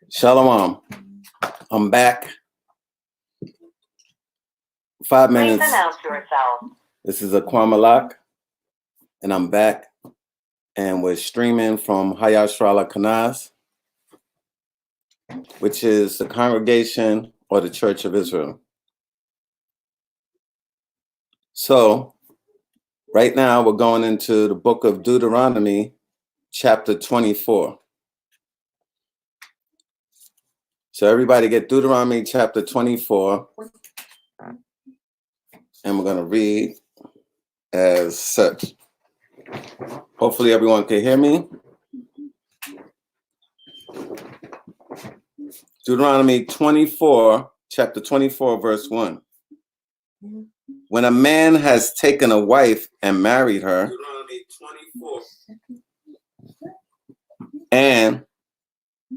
Shalom. I'm back. 5 minutes. Please announce yourself. This is Aquamalak, and I'm back. And we're streaming from Hayashrala Kanaz, which is the congregation or the Church of Israel. So, right now we're going into the book of Deuteronomy, chapter 24. So everybody get Deuteronomy chapter 24, and we're going to read as such. Hopefully everyone can hear me. Deuteronomy 24, chapter 24, verse 1. When a man has taken a wife and married her, Deuteronomy 24. And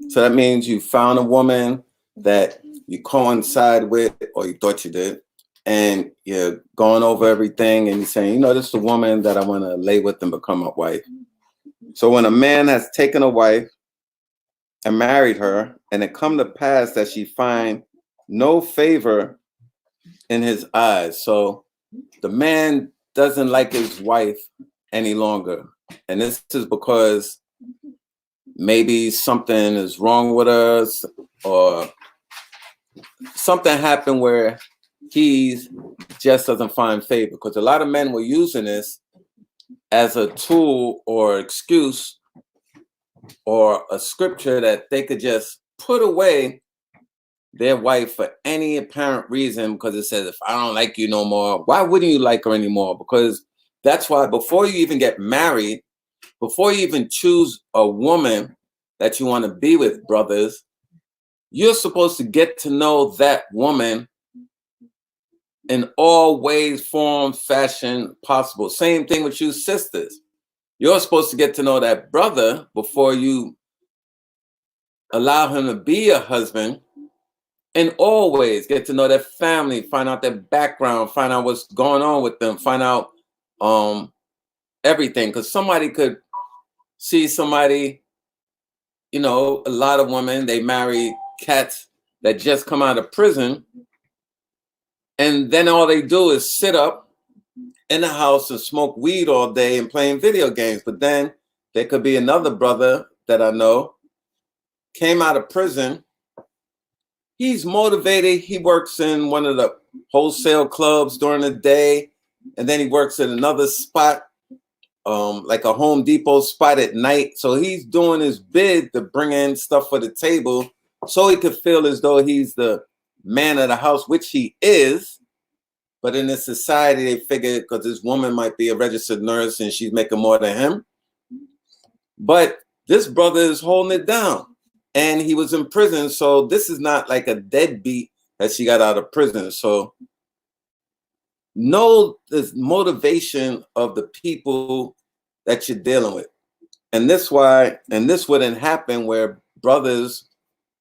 so that means you found a woman that you coincide with, or you thought you did, and you're going over everything and you're saying, this is the woman that I want to lay with and become my wife. So when a man has taken a wife and married her, and it come to pass that she find no favor in his eyes. So the man doesn't like his wife any longer. And this is because maybe something is wrong with us, or something happened where he just doesn't find favor. Because a lot of men were using this as a tool or excuse or a scripture that they could just put away their wife for any apparent reason, because it says, if I don't like you no more, why wouldn't you like her anymore? Because that's why before you even get married, before you even choose a woman that you want to be with, brothers, you're supposed to get to know that woman in all ways, form, fashion possible. Same thing with you sisters. You're supposed to get to know that brother before you allow him to be a husband. In all ways, get to know their family, find out their background, find out what's going on with them, find out everything. Because somebody could see somebody, a lot of women, they marry cats that just come out of prison, and then all they do is sit up in the house and smoke weed all day and playing video games. But then there could be another brother that I know came out of prison. He's motivated. He works in one of the wholesale clubs during the day, and then he works at another spot, like a Home Depot spot at night. So he's doing his bid to bring in stuff for the table so he could feel as though he's the man of the house, which he is. But in this society, they figure because this woman might be a registered nurse and she's making more than him. But this brother is holding it down. And he was in prison, so this is not like a deadbeat that she got out of prison. So know the motivation of the people that you're dealing with. And this wouldn't happen where brothers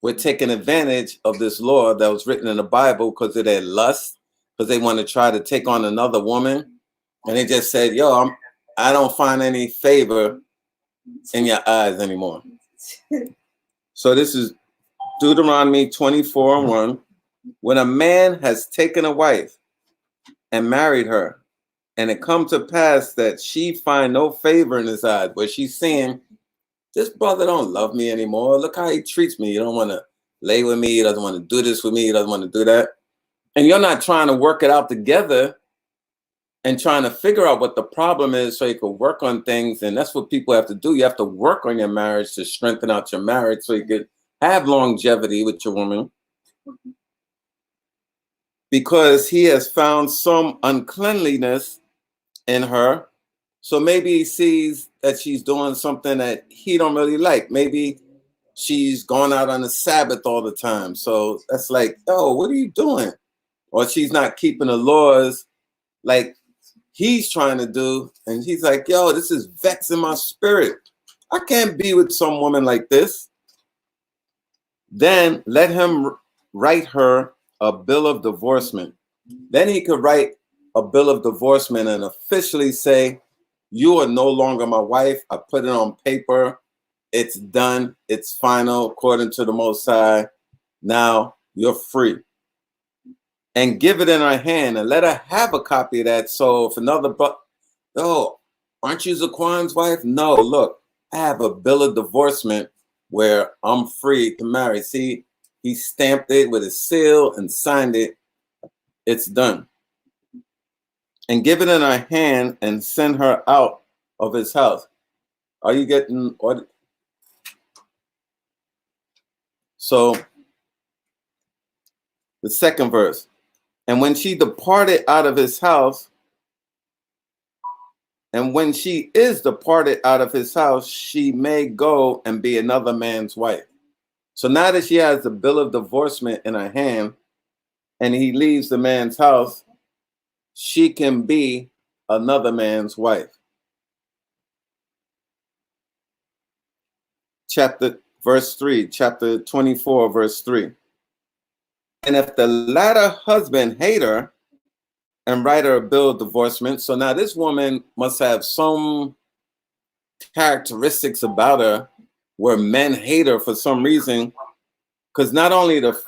were taking advantage of this law that was written in the Bible because of their lust, because they want to try to take on another woman. And they just said, I don't find any favor in your eyes anymore. So this is Deuteronomy 24:1. When a man has taken a wife and married her, and it come to pass that she find no favor in his eyes, where she's saying, this brother don't love me anymore. Look how he treats me. He don't want to lay with me. He doesn't want to do this with me. He doesn't want to do that. And you're not trying to work it out together and trying to figure out what the problem is so you can work on things. And that's what people have to do. You have to work on your marriage to strengthen out your marriage so you can have longevity with your woman. Because he has found some uncleanliness in her. So maybe he sees that she's doing something that he don't really like. Maybe she's going out on the Sabbath all the time. So that's like, what are you doing? Or she's not keeping the laws like he's trying to do, and he's like, this is vexing my spirit. I can't be with some woman like this. Then let him write her a bill of divorcement. Then he could write a bill of divorcement and officially say, you are no longer my wife. I put it on paper. It's done. It's final according to the Most High. Now you're free. And give it in her hand and let her have a copy of that. So if another oh, aren't you Zaquan's wife? No, look, I have a bill of divorcement where I'm free to marry. See, he stamped it with his seal and signed it. It's done. And give it in her hand and send her out of his house. Are you getting what? So the second verse. And when she departed out of his house, and when she is departed out of his house, she may go and be another man's wife. So now that she has the bill of divorcement in her hand and he leaves the man's house, she can be another man's wife. Verse 3, chapter 24, verse 3. And if the latter husband hate her and write her a bill of divorcement, so now this woman must have some characteristics about her where men hate her for some reason, because not only the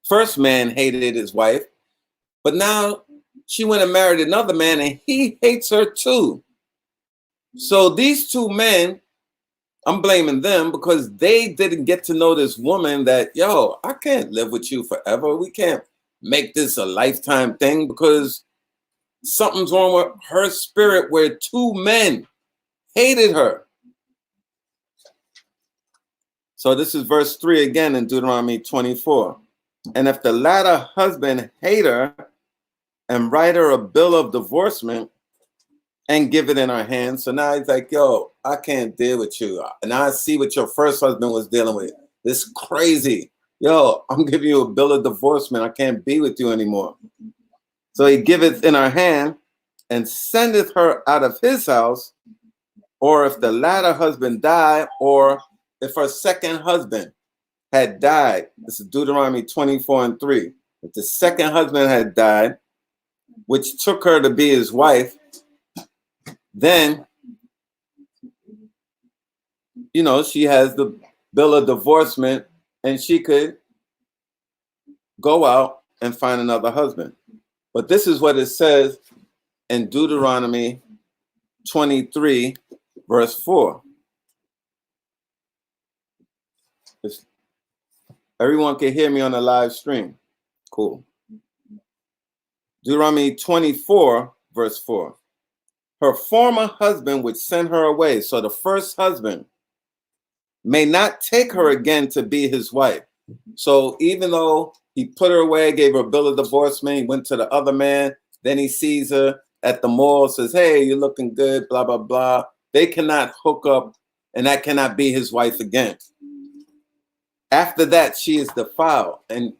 first man hated his wife, but now she went and married another man and he hates her too. So these two men, I'm blaming them because they didn't get to know this woman that, yo, I can't live with you forever. We can't make this a lifetime thing because something's wrong with her spirit where two men hated her. So this is verse 3 again in Deuteronomy 24. And if the latter husband hate her and write her a bill of divorcement and give it in her hand. So now he's like, yo, I can't deal with you. And I see what your first husband was dealing with. This crazy. Yo, I'm giving you a bill of divorcement. I can't be with you anymore. So he giveth in her hand and sendeth her out of his house, or if the latter husband die, or if her second husband had died. This is Deuteronomy 24 and 3. If the second husband had died, which took her to be his wife, then, you know, she has the bill of divorcement and she could go out and find another husband. But this is what it says in Deuteronomy 23, verse 4. Everyone can hear me on the live stream. Cool. Deuteronomy 24, verse 4. Her former husband would send her away. So the first husband may not take her again to be his wife. So even though he put her away, gave her a bill of divorcement, he went to the other man, then he sees her at the mall, says, hey, you're looking good, blah, blah, blah. They cannot hook up, and that cannot be his wife again. After that, she is defiled. And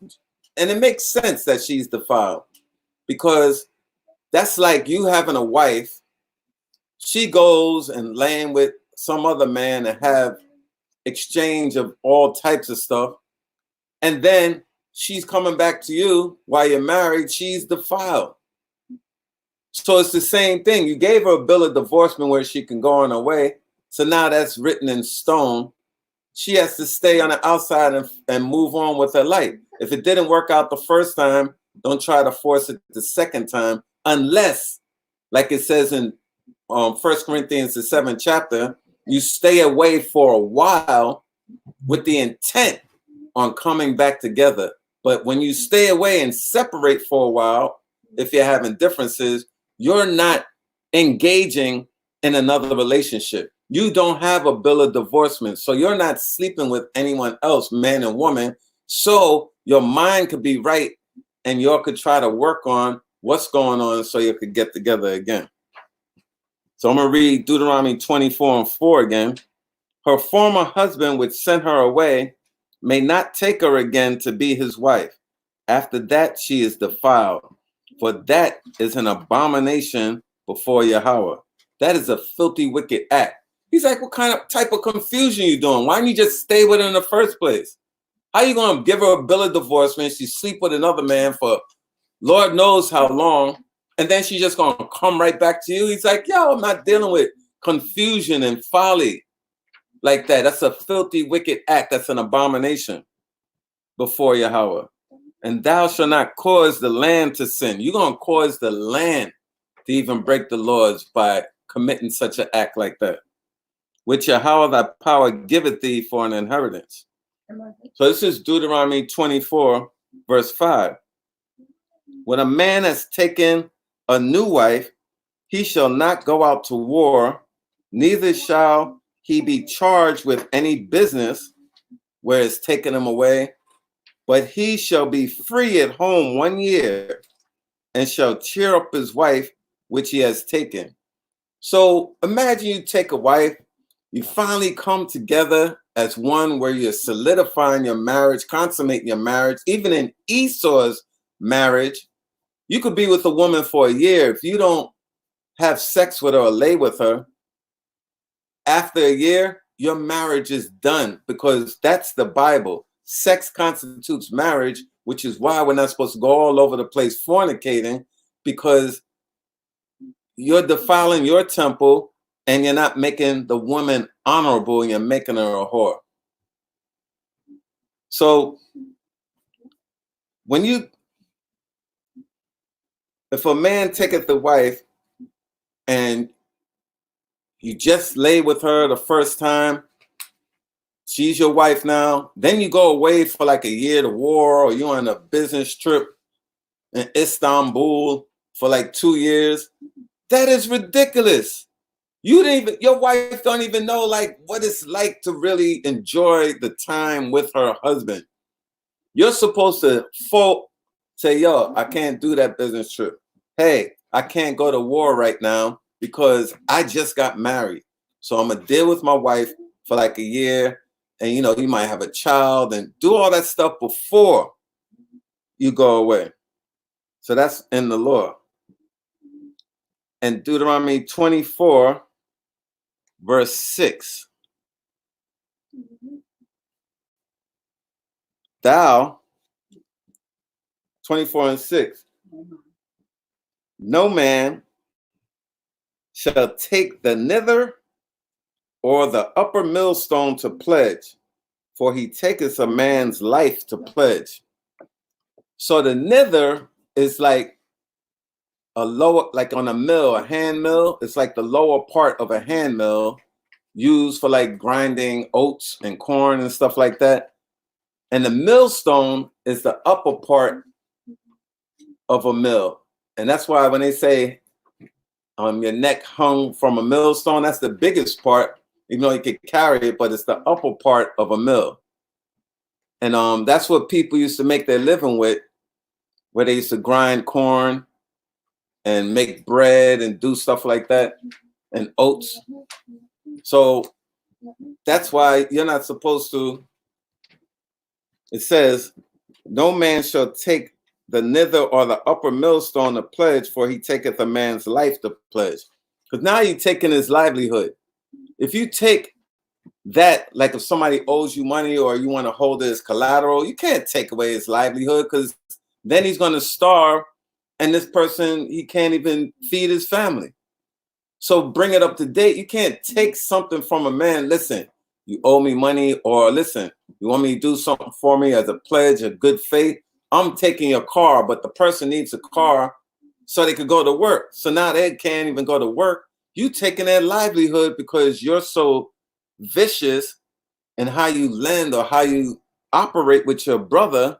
it makes sense that she's defiled because that's like you having a wife. She goes and laying with some other man and have exchange of all types of stuff. And then she's coming back to you while you're married. She's defiled. So it's the same thing. You gave her a bill of divorcement where she can go on her way. So now that's written in stone. She has to stay on the outside and move on with her life. If it didn't work out the first time, don't try to force it the second time, unless, like it says in 1 Corinthians, the 7th chapter, you stay away for a while with the intent on coming back together. But when you stay away and separate for a while, if you're having differences, you're not engaging in another relationship. You don't have a bill of divorcement. So you're not sleeping with anyone else, man and woman. So your mind could be right and you all could try to work on what's going on so you could get together again. So I'm going to read Deuteronomy 24 and 4 again. Her former husband would send her away, may not take her again to be his wife. After that, she is defiled, for that is an abomination before Yahweh. That is a filthy, wicked act. He's like, what kind of type of confusion you doing? Why don't you just stay with her in the first place? How you going to give her a bill of divorcement? She sleep with another man for Lord knows how long. and then she's just gonna come right back to you. He's like, yo, I'm not dealing with confusion and folly like that. That's a filthy, wicked act. That's an abomination before Yahweh. And thou shalt not cause the land to sin. You're gonna cause the land to even break the laws by committing such an act like that, which Yahweh thy power giveth thee for an inheritance. So this is Deuteronomy 24, verse 5. When a man has taken a new wife, he shall not go out to war, neither shall he be charged with any business where it's taken him away, but he shall be free at home 1 year and shall cheer up his wife which he has taken. So imagine you take a wife, you finally come together as one where you're solidifying your marriage, consummating your marriage. Even in Esau's marriage, you could be with a woman for a year. If you don't have sex with her or lay with her, after a year, your marriage is done, because that's the Bible. Sex constitutes marriage, which is why we're not supposed to go all over the place fornicating, because you're defiling your temple and you're not making the woman honorable, and you're making her a whore. So if a man taketh the wife and you just lay with her the first time, she's your wife now, then you go away for like a year to war, or you're on a business trip in Istanbul for like 2 years. That is ridiculous. Your wife don't even know like what it's like to really enjoy the time with her husband. You're supposed to say, yo, I can't do that business trip. Hey, I can't go to war right now because I just got married. So I'm gonna deal with my wife for like a year, and you might have a child, and do all that stuff before you go away. So that's in the law. And Deuteronomy 24, verse 6. Thou, 24 and 6. No man shall take the nether or the upper millstone to pledge, for he taketh a man's life to pledge. So the nether is like a lower, like on a mill, a hand mill. It's like the lower part of a hand mill used for like grinding oats and corn and stuff like that. And the millstone is the upper part of a mill. And that's why when they say your neck hung from a millstone, that's the biggest part, even though you could carry it, but it's the upper part of a mill. And that's what people used to make their living with, where they used to grind corn and make bread and do stuff like that, and oats. So that's why you're not supposed to, it says, no man shall take the nether or the upper millstone to pledge, for he taketh a man's life to pledge. Because now you're taking his livelihood. If you take that, like if somebody owes you money or you want to hold it as collateral, you can't take away his livelihood, because then he's going to starve, and this person, he can't even feed his family. So bring it up to date. You can't take something from a man. Listen, you owe me money, or listen, you want me to do something for me as a pledge of good faith. I'm taking your car, but the person needs a car so they could go to work. So now they can't even go to work. You taking their livelihood because you're so vicious in how you lend or how you operate with your brother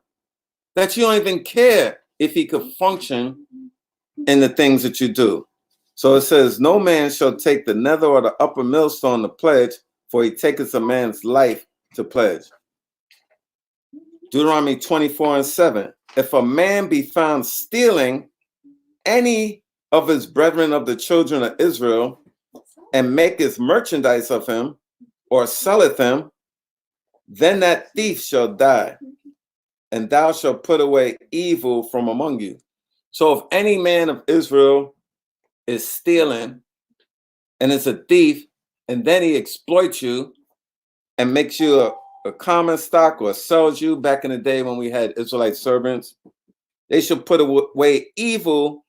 that you don't even care if he could function in the things that you do. So it says, no man shall take the nether or the upper millstone to pledge, for he taketh a man's life to pledge. Deuteronomy 24 and 7. If a man be found stealing any of his brethren of the children of Israel, and maketh merchandise of him, or selleth him, then that thief shall die, and thou shalt put away evil from among you. So if any man of Israel is stealing and is a thief, and then he exploits you and makes you a common stock, or sells you, back in the day when we had Israelite servants, they should put away evil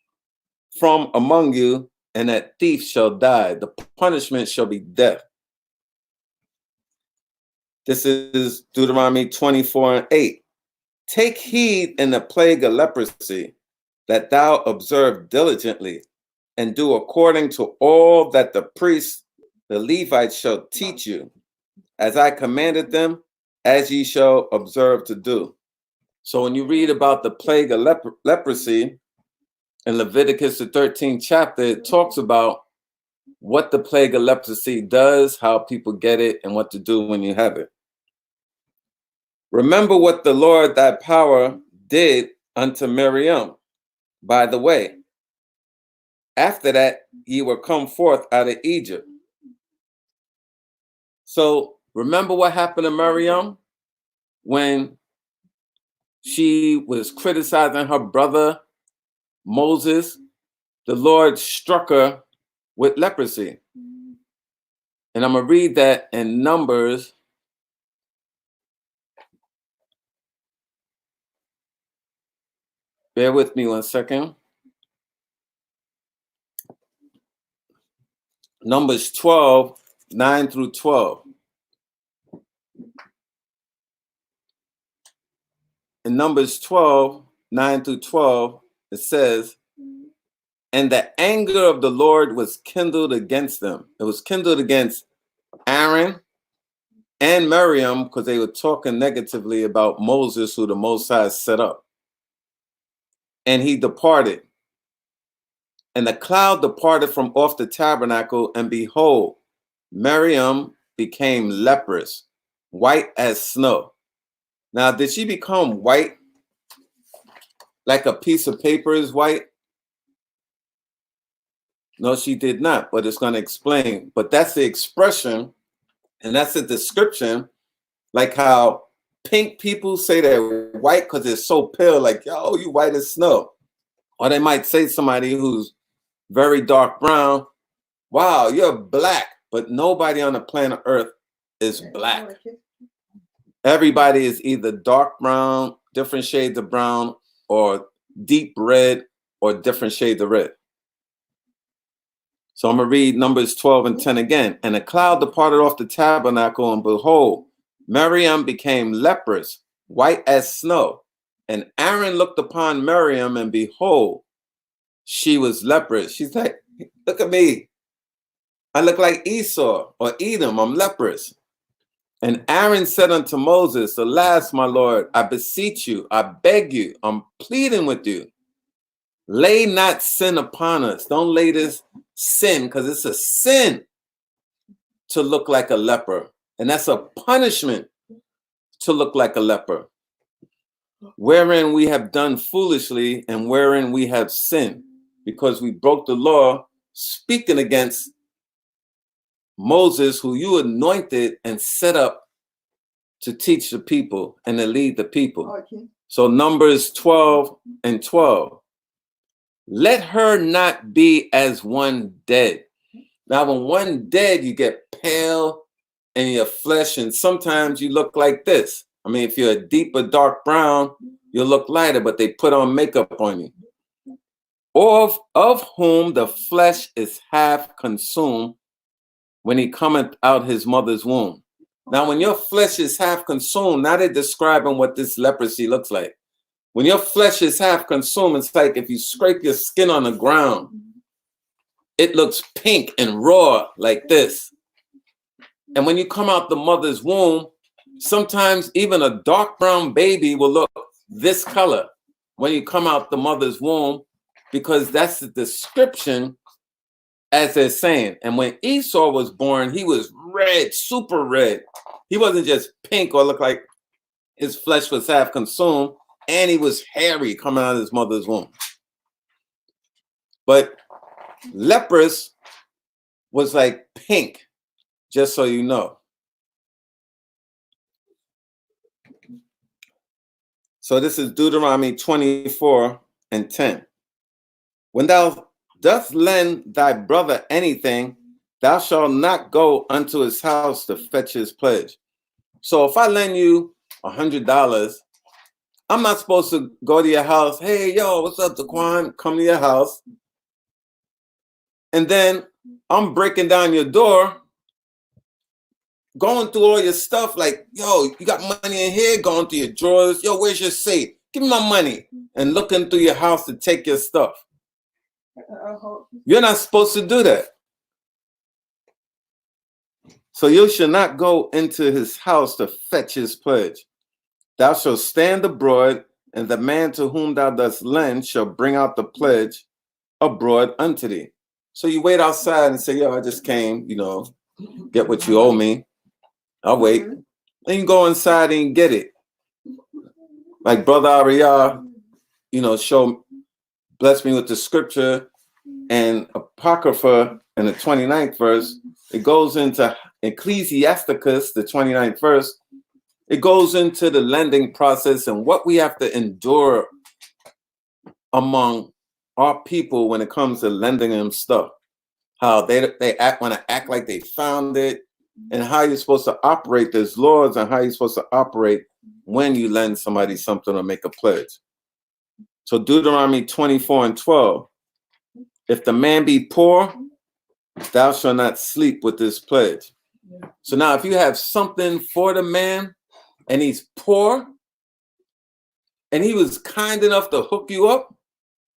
from among you, and that thief shall die. The punishment shall be death. This is Deuteronomy 24:8. Take heed in the plague of leprosy, that thou observe diligently, and do according to all that the priests, the Levites, shall teach you, as I commanded them, as ye shall observe to do. So when you read about the plague of leprosy in Leviticus, the 13th chapter, it talks about what the plague of leprosy does, how people get it, and what to do when you have it. Remember what the Lord thy power did unto Miriam. By the way, after that, ye were come forth out of Egypt. So remember what happened to Miriam when she was criticizing her brother Moses? The Lord struck her with leprosy. And I'm going to read that in Numbers. Bear with me 1 second. Numbers 12, 9 through 12. In Numbers 12, 9 through 12, it says, and the anger of the Lord was kindled against them. It was kindled against Aaron and Miriam because they were talking negatively about Moses, who the Most High set up. And he departed. And the cloud departed from off the tabernacle, and behold, Miriam became leprous, white as snow. Now, did she become white like a piece of paper is white? No, she did not, but it's going to explain. But that's the expression, and that's the description, like how pink people say they're white because they're so pale, like, yo, you white as snow. Or they might say somebody who's very dark brown, wow, you're black, but nobody on the planet Earth is black. Everybody is either dark brown, different shades of brown, or deep red, or different shades of red. So I'm going to read Numbers 12 and 10 again. And a cloud departed off the tabernacle, and behold, Miriam became leprous, white as snow. And Aaron looked upon Miriam, and behold, she was leprous. She's like, look at me. I look like Esau or Edom. I'm leprous. And Aaron said unto Moses, alas, my Lord, I beseech you, I beg you, I'm pleading with you. Lay not sin upon us. Don't lay this sin, because it's a sin to look like a leper. And that's a punishment to look like a leper. Wherein we have done foolishly and wherein we have sinned, because we broke the law, speaking against Moses, who you anointed and set up to teach the people and to lead the people. Okay. So Numbers 12 and 12. Let her not be as one dead. Now, when one dead, you get pale in your flesh, and sometimes you look like this. I mean, if you're a deeper dark brown, you'll look lighter, but they put on makeup on you. Of whom the flesh is half consumed when he cometh out his mother's womb. Now, when your flesh is half consumed, now they're describing what this leprosy looks like. When your flesh is half consumed, it's like if you scrape your skin on the ground, it looks pink and raw like this. And when you come out the mother's womb, sometimes even a dark brown baby will look this color when you come out the mother's womb, because that's the description as they're saying. And when Esau was born, he was red, super red. He wasn't just pink or look like his flesh was half consumed, and he was hairy coming out of his mother's womb. But leprous was like pink, just so you know. So this is Deuteronomy 24 and 10. When thou dost lend thy brother anything, thou shalt not go unto his house to fetch his pledge. So if I lend you $100, I'm not supposed to go to your house. Hey, yo, what's up, Daquan? Come to your house and then I'm breaking down your door, going through all your stuff, like, yo, you got money in here, going through your drawers. Yo, where's your safe? Give me my money. And looking through your house to take your stuff. You're not supposed to do that. So you shall not go into his house to fetch his pledge. Thou shalt stand abroad, and the man to whom thou dost lend shall bring out the pledge abroad unto thee. So you wait outside and say, yo, I just came, get what you owe me. I'll wait. Then you go inside and get it. Like Brother Ariyah, bless me with the scripture and Apocrypha in the 29th verse. It goes into Ecclesiasticus, the 29th verse. It goes into the lending process and what we have to endure among our people when it comes to lending them stuff. How they want to act like they found it, and how you're supposed to operate. There's laws on how you're supposed to operate when you lend somebody something or make a pledge. So Deuteronomy 24:12. If the man be poor, thou shalt not sleep with this pledge. So now if you have something for the man and he's poor and he was kind enough to hook you up,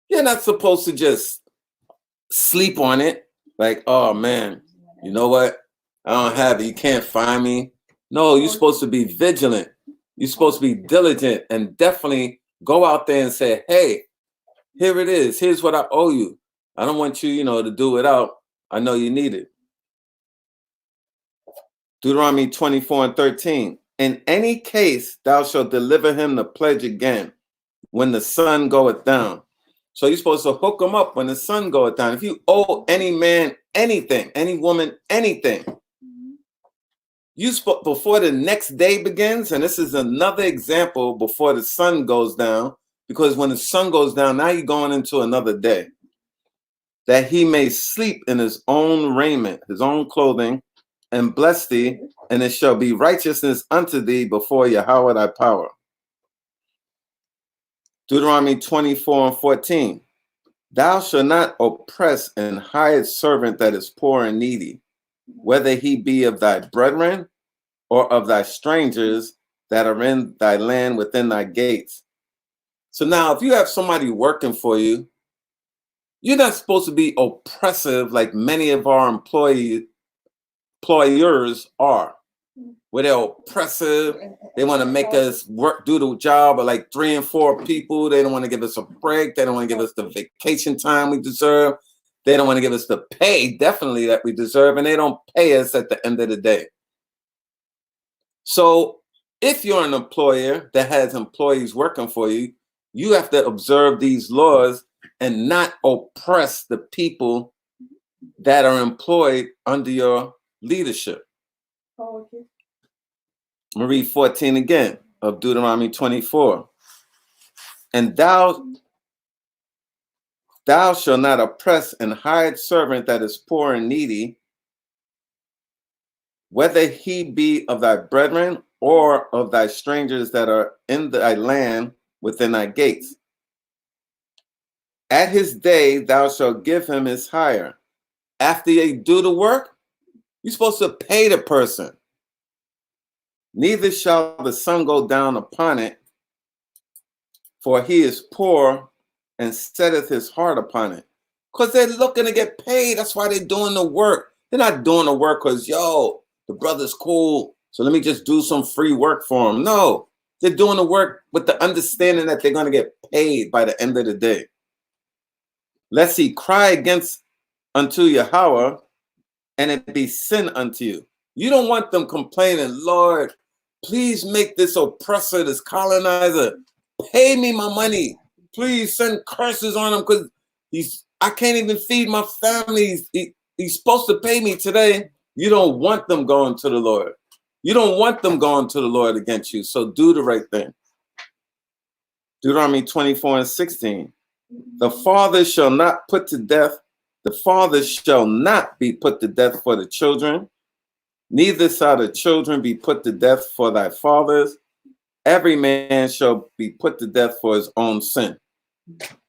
you're not supposed to just sleep on it. Like, oh man, you know what? I don't have it. You can't find me. No, you're supposed to be vigilant. You're supposed to be diligent and definitely go out there and say, hey, here it is. Here's what I owe you. I don't want you, to do without. I know you need it. Deuteronomy 24:13. In any case, thou shalt deliver him the pledge again when the sun goeth down. So you're supposed to hook them up when the sun goeth down. If you owe any man anything, any woman anything, before the next day begins, and this is another example before the sun goes down, because when the sun goes down, now you're going into another day, that he may sleep in his own raiment, his own clothing, and bless thee, and it shall be righteousness unto thee before Yahweh thy power. Deuteronomy 24:14. Thou shalt not oppress an hired servant that is poor and needy, whether he be of thy brethren or of thy strangers that are in thy land within thy gates. So now if you have somebody working for you, you're not supposed to be oppressive like many of our employers are, where they're oppressive. They want to make us do the job of like 3 and 4 people. They don't want to give us a break. They don't want to give us the vacation time we deserve. They don't want to give us the pay, definitely, that we deserve. And they don't pay us at the end of the day. So if you're an employer that has employees working for you, you have to observe these laws and not oppress the people that are employed under your leadership. I'm going to read 14 again of Deuteronomy 24. And thou shalt not oppress an hired servant that is poor and needy, whether he be of thy brethren or of thy strangers that are in thy land within thy gates. At his day thou shalt give him his hire. After they do the work, you're supposed to pay the person. Neither shall the sun go down upon it, for he is poor and setteth his heart upon it. Because they're looking to get paid. That's why they're doing the work. They're not doing the work because, yo, the brother's cool, so let me just do some free work for him. No, they're doing the work with the understanding that they're going to get paid by the end of the day. Lest he cry against unto Yahweh, and it be sin unto you. You don't want them complaining, Lord, please make this oppressor, this colonizer, pay me my money. Please send curses on him because I can't even feed my family. He's supposed to pay me today. You don't want them going to the Lord. You don't want them going to the Lord against you. So do the right thing. Deuteronomy 24:16. The father shall not put to death. The father shall not be put to death for the children. Neither shall the children be put to death for thy fathers. Every man shall be put to death for his own sin.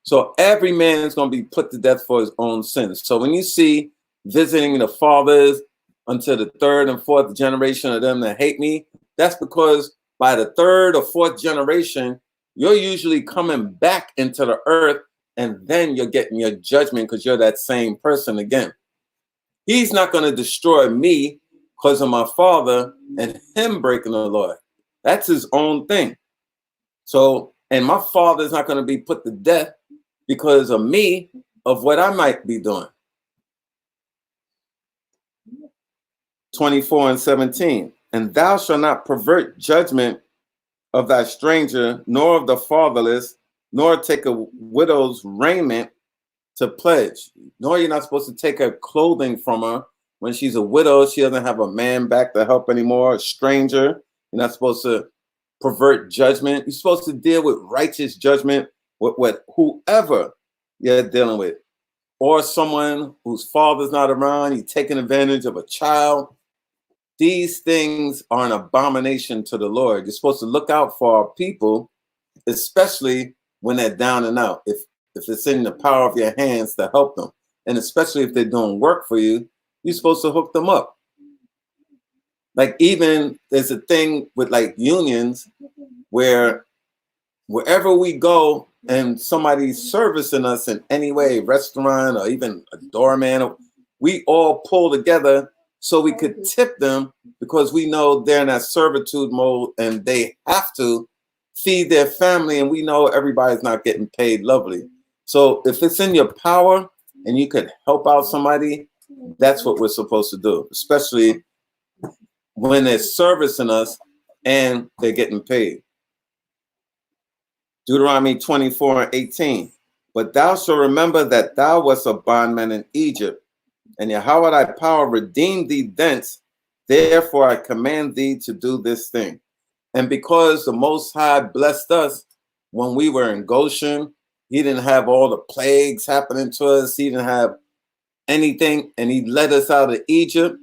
So every man is going to be put to death for his own sins. So when you see visiting the fathers until the third and fourth generation of them that hate me, that's because by the third or fourth generation, you're usually coming back into the earth, and then you're getting your judgment because you're that same person again. He's not going to destroy me because of my father and him breaking the law. That's his own thing. So, and my father is not going to be put to death because of me, of what I might be doing. 24:17. And thou shalt not pervert judgment of thy stranger, nor of the fatherless, nor take a widow's raiment to pledge. Nor you're not supposed to take her clothing from her when she's a widow. She doesn't have a man back to help anymore. A stranger. You're not supposed to pervert judgment. You're supposed to deal with righteous judgment with whoever you're dealing with. Or someone whose father's not around, you're taking advantage of a child. These things are an abomination to the Lord. You're supposed to look out for our people, especially when they're down and out. If it's in the power of your hands to help them, and especially if they're doing work for you, you're supposed to hook them up. Like even there's a thing with like unions where wherever we go and somebody's servicing us in any way, restaurant or even a doorman, we all pull together so we could tip them because we know they're in that servitude mode and they have to feed their family, and we know everybody's not getting paid lovely. So if it's in your power and you could help out somebody, that's what we're supposed to do, especially when they're servicing us and they're getting paid. Deuteronomy 24:18. But thou shalt remember that thou wast a bondman in Egypt, and Yahweh thy power redeemed thee thence. Therefore I command thee to do this thing. And because the Most High blessed us when we were in Goshen, he didn't have all the plagues happening to us. He didn't have anything, and he led us out of Egypt.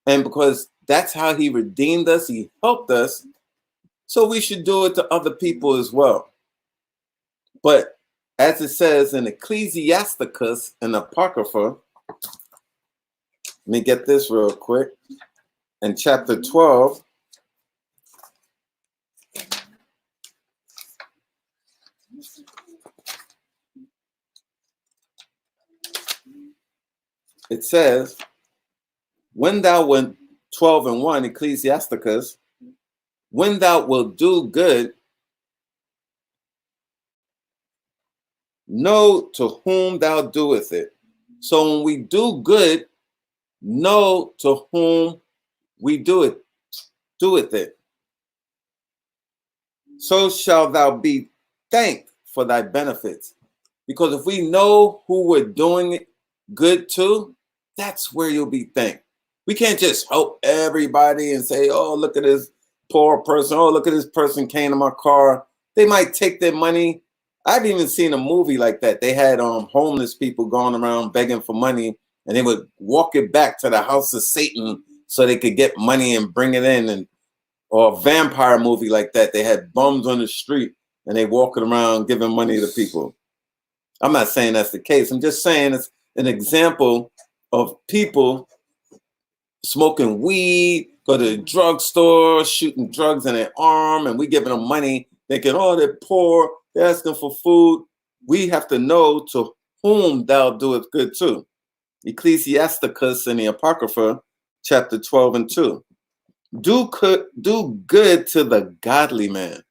And because that's how he redeemed us, he helped us. So we should do it to other people as well. But as it says in Ecclesiasticus and Apocrypha, let me get this real quick. In chapter 12, it says, when thou wilt 12:1, Ecclesiasticus, when thou wilt do good, know to whom thou doest it. So when we do good, know to whom we do it so shall thou be thanked for thy benefits. Because if we know who we're doing it good to, that's where you'll be thanked. We can't just help everybody and say, oh, look at this poor person. Oh, look at this person came to my car. They might take their money. I've even seen a movie like that. They had homeless people going around begging for money, and they would walk it back to the house of Satan so they could get money and bring it in. And or a vampire movie like that. They had bums on the street and they walking around giving money to people. I'm not saying that's the case. I'm just saying it's an example of people smoking weed, go to the drugstore, shooting drugs in their arm, and we giving them money, thinking, oh, they're poor, they're asking for food. We have to know to whom thou doest good to. Ecclesiasticus and the Apocrypha, chapter 12:2. Do good to the godly man.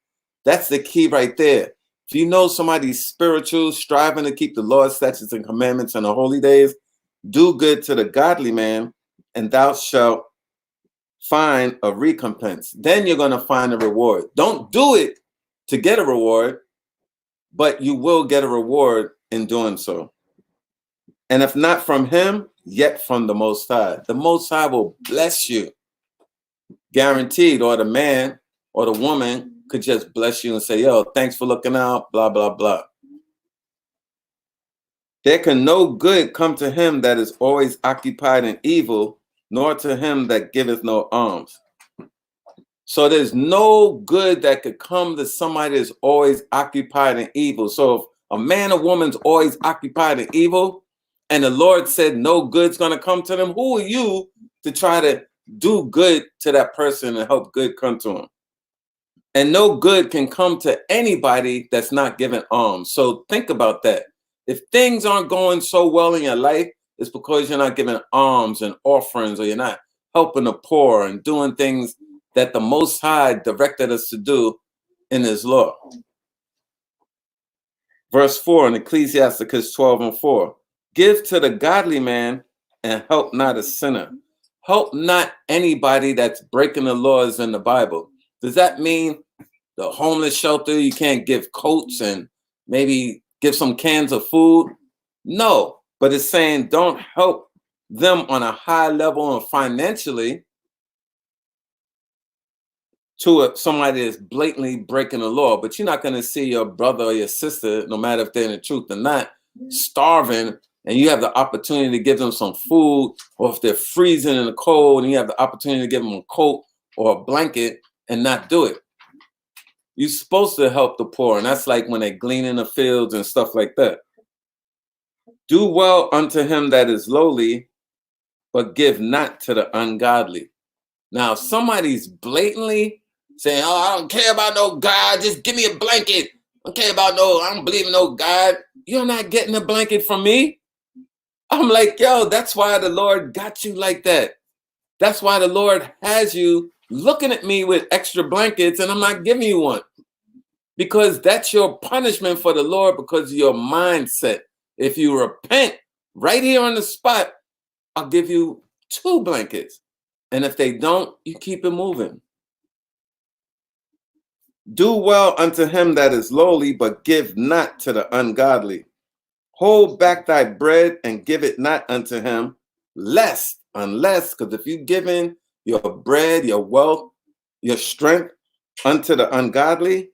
That's the key right there. If you know somebody's spiritual, striving to keep the Lord's statutes and commandments and the holy days, do good to the godly man, and thou shalt find a recompense. Then you're going to find a reward. Don't do it to get a reward, but you will get a reward in doing so. And if not from him, yet from the Most High. The Most High will bless you. Guaranteed. Or the man or the woman could just bless you and say, yo, thanks for looking out, blah, blah, blah. There can no good come to him that is always occupied in evil, nor to him that giveth no alms. So there's no good that could come to somebody that's always occupied in evil. So if a man or woman's always occupied in evil, and the Lord said no good's going to come to them, who are you to try to do good to that person and help good come to them? And no good can come to anybody that's not giving alms. So think about that. If things aren't going so well in your life, it's because you're not giving alms and offerings, or you're not helping the poor and doing things that the Most High directed us to do in His law. Verse 4 in Ecclesiasticus 12:4. Give to the godly man and help not a sinner. Help not anybody that's breaking the laws in the Bible. Does that mean the homeless shelter, you can't give coats and maybe give some cans of food? No, but it's saying don't help them on a high level and financially to somebody that's blatantly breaking the law. But you're not going to see your brother or your sister, no matter if they're in the truth or not, starving, and you have the opportunity to give them some food, or if they're freezing in the cold and you have the opportunity to give them a coat or a blanket and not do it. You're supposed to help the poor, and that's like when they glean in the fields and stuff like that. Do well unto him that is lowly, but give not to the ungodly. Now, if somebody's blatantly saying, oh, I don't care about no God, just give me a blanket. I don't care about I don't believe in no God. You're not getting a blanket from me. I'm like, yo, that's why the Lord got you like that. That's why the Lord has you looking at me with extra blankets, and I'm not giving you one. Because that's your punishment for the Lord, because of your mindset. If you repent right here on the spot, I'll give you 2 blankets. And if they don't, you keep it moving. Do well unto him that is lowly, but give not to the ungodly. Hold back thy bread and give it not unto him, unless, because if you giving your bread, your wealth, your strength unto the ungodly,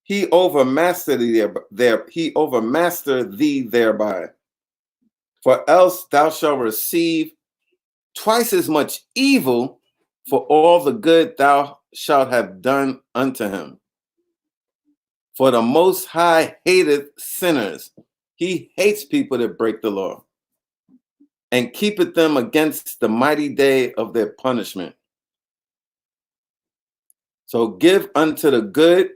he overmaster thee thereby. For else thou shalt receive twice as much evil for all the good thou shalt have done unto him. For the Most High hateth sinners. He hates people that break the law, and keepeth them against the mighty day of their punishment. So give unto the good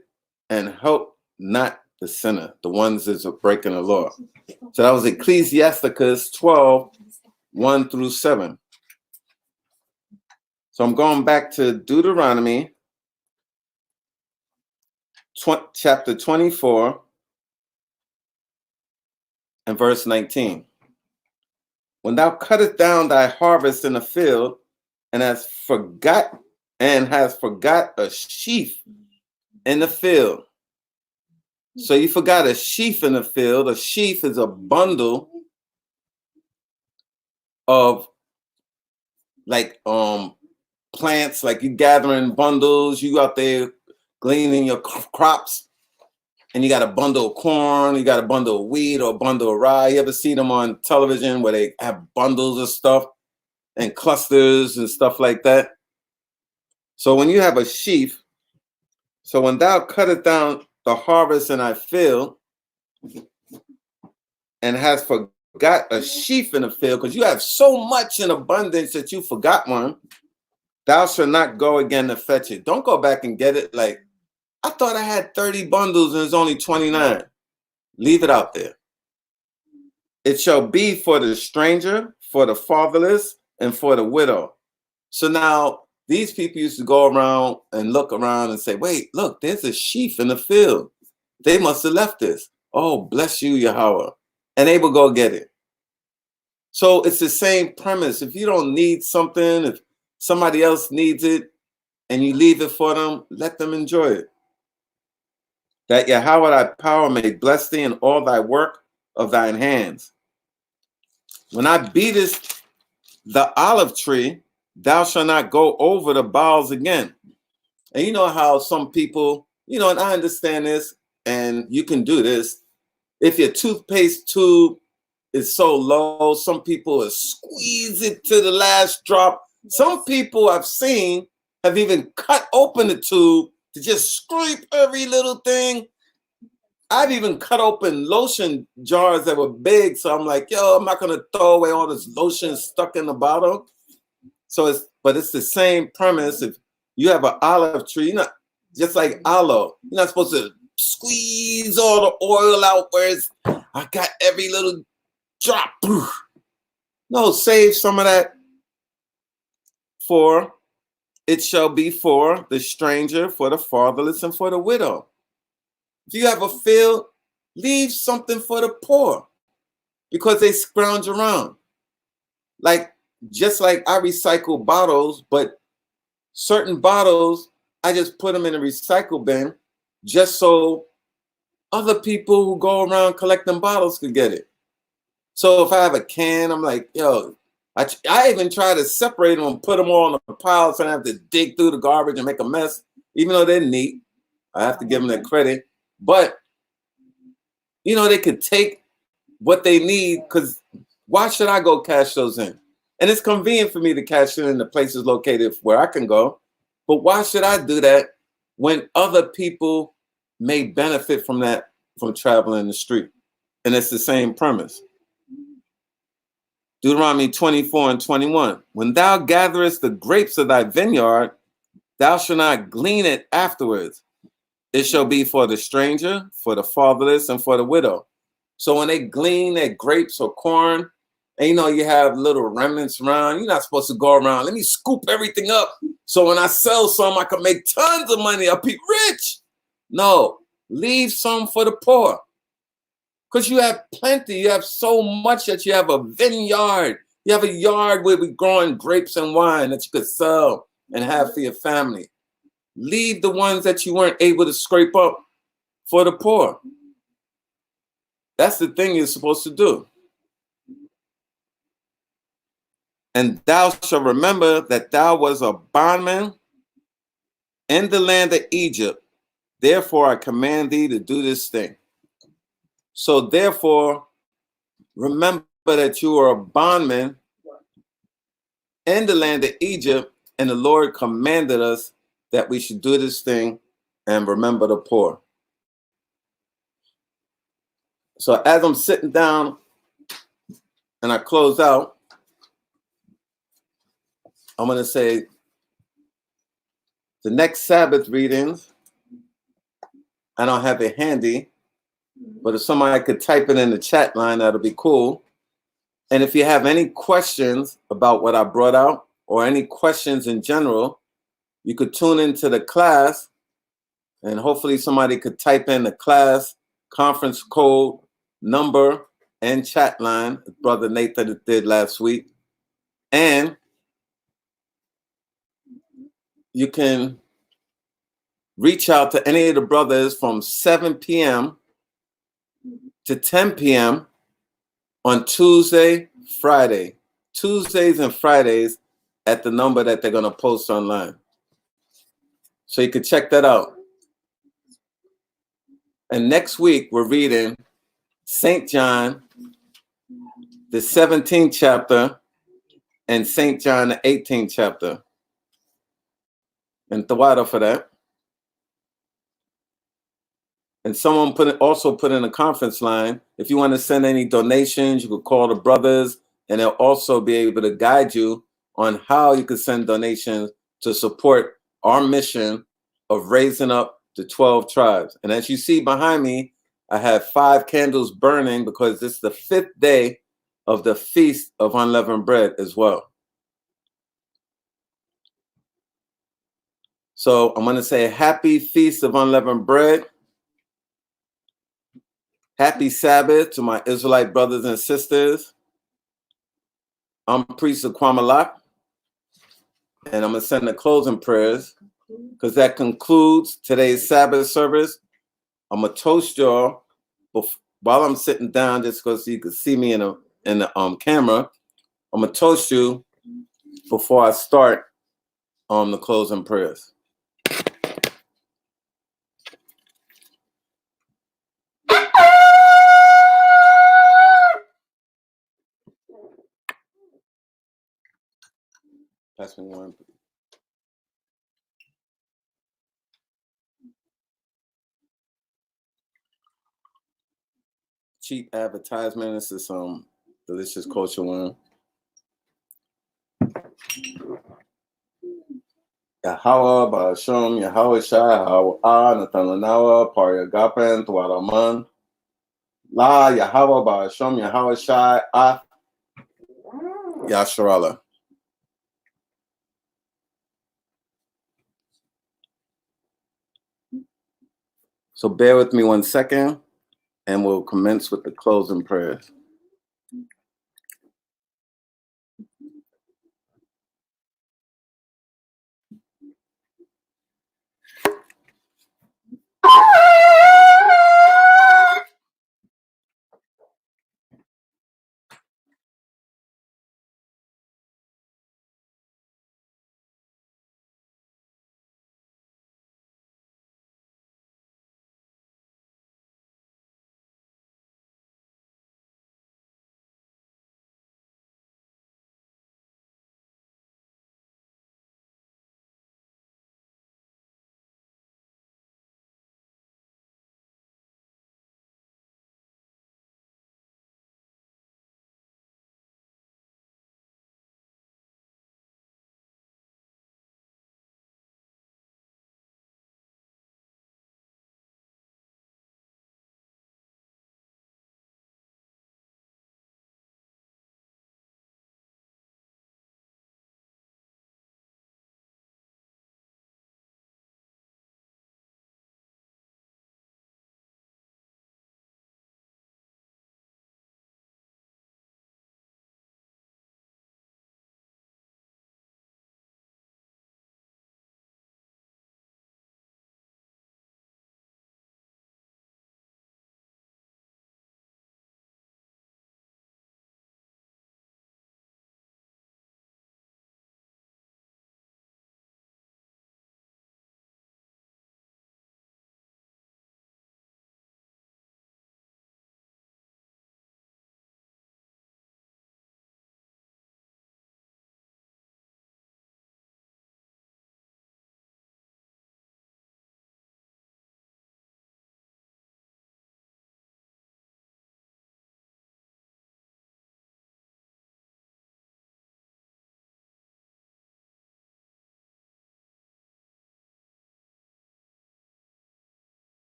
and help not the sinner, the ones that's breaking the law. So that was Ecclesiasticus 12:1-7. So I'm going back to Deuteronomy chapter 24 and verse 19. When thou cuttest down thy harvest in the field, and hast forgot a sheaf in the field. So you forgot a sheaf in the field. A sheaf is a bundle of like plants, like you gathering bundles, you out there gleaning your crops, and you got a bundle of corn, you got a bundle of wheat or a bundle of rye. You ever see them on television where they have bundles of stuff and clusters and stuff like that? So when you have a sheaf, so when thou cuttest down the harvest in thy field, and hast forgot a sheaf in the field, because you have so much in abundance that you forgot one, thou shalt not go again to fetch it. Don't go back and get it like, I thought I had 30 bundles and it's only 29. Leave it out there. It shall be for the stranger, for the fatherless, and for the widow. So now these people used to go around and look around and say, wait, look, there's a sheaf in the field. They must have left this. Oh, bless you, Yahweh. And they will go get it. So it's the same premise. If you don't need something, if somebody else needs it and you leave it for them, let them enjoy it. That Yahweh thy power may bless thee in all thy work of thine hands. When I beatest the olive tree, thou shalt not go over the boughs again. And you know how some people, and I understand this, and you can do this. If your toothpaste tube is so low, some people will squeeze it to the last drop. Some people I've seen have even cut open the tube to just scrape every little thing I've even cut open lotion jars that were big. So I'm like, yo, I'm not gonna throw away all this lotion stuck in the bottle. But it's the same premise. If you have an olive tree, you're not just like aloe. You're not supposed to squeeze all the oil out where I got every little drop. No, save some of that for it shall be for the stranger, for the fatherless, and for the widow. If you have a field, leave something for the poor because they scrounge around. Like, just like I recycle bottles, but certain bottles, I just put them in a recycle bin just so other people who go around collecting bottles could get it. So if I have a can, I'm like, yo, I even try to separate them and put them all in a pile so I don't have to dig through the garbage and make a mess, even though they're neat. I have to give them that credit. But, they could take what they need, because why should I go cash those in? And it's convenient for me to cash it in the places located where I can go. But why should I do that when other people may benefit from that, from traveling the street? And it's the same premise. Deuteronomy 24:21. When thou gatherest the grapes of thy vineyard, thou shalt not glean it afterwards. It shall be for the stranger, for the fatherless, and for the widow. So when they glean their grapes or corn, and you have little remnants around, you're not supposed to go around, let me scoop everything up so when I sell some, I can make tons of money, I'll be rich. No, leave some for the poor. Because you have plenty. You have so much that you have a vineyard. You have a yard where we're growing grapes and wine that you could sell and have for your family. Leave the ones that you weren't able to scrape up for the poor. That's the thing you're supposed to do. And thou shalt remember that thou was a bondman in the land of Egypt. Therefore, I command thee to do this thing. So therefore, remember that you are a bondman in the land of Egypt, and the Lord commanded us that we should do this thing and remember the poor. So as I'm sitting down and I close out, I'm going to say the next Sabbath readings, I don't have it handy, but if somebody could type it in the chat line, that'll be cool. And if you have any questions about what I brought out or any questions in general, you could tune into the class, and hopefully somebody could type in the class conference code, number, and chat line, Brother Nathan did last week. And you can reach out to any of the brothers from 7 p.m. to 10 p.m. on Tuesday, Friday. Tuesdays and Fridays at the number that they're going to post online. So you can check that out. And next week, we're reading St. John, the 17th chapter, and St. John, the 18th chapter. And Tawada for that. And someone also put in a conference line. If you want to send any donations, you could call the brothers, and they'll also be able to guide you on how you can send donations to support our mission of raising up the 12 tribes. And as you see behind me, I have 5 candles burning because this is the 5th day of the Feast of Unleavened Bread as well. So I'm going to say happy Feast of Unleavened Bread. Happy Sabbath to my Israelite brothers and sisters. I'm Priest of Kwamalak, and I'm going to send the closing prayers because that concludes today's Sabbath service. I'm going to toast y'all while I'm sitting down, just so you can see me in the camera. I'm going to toast you before I start the closing prayers. Pass me one. cheap advertisement. This is some delicious kosher one. Yahweh Ba'ashom Yahweh Shai Hawa'ah Natananawa Pariyagapan Tuaraman La Yahweh Ba'ashom Yahweh Shai Ah Yasharala. So bear with me 1 second, and we'll commence with the closing prayers.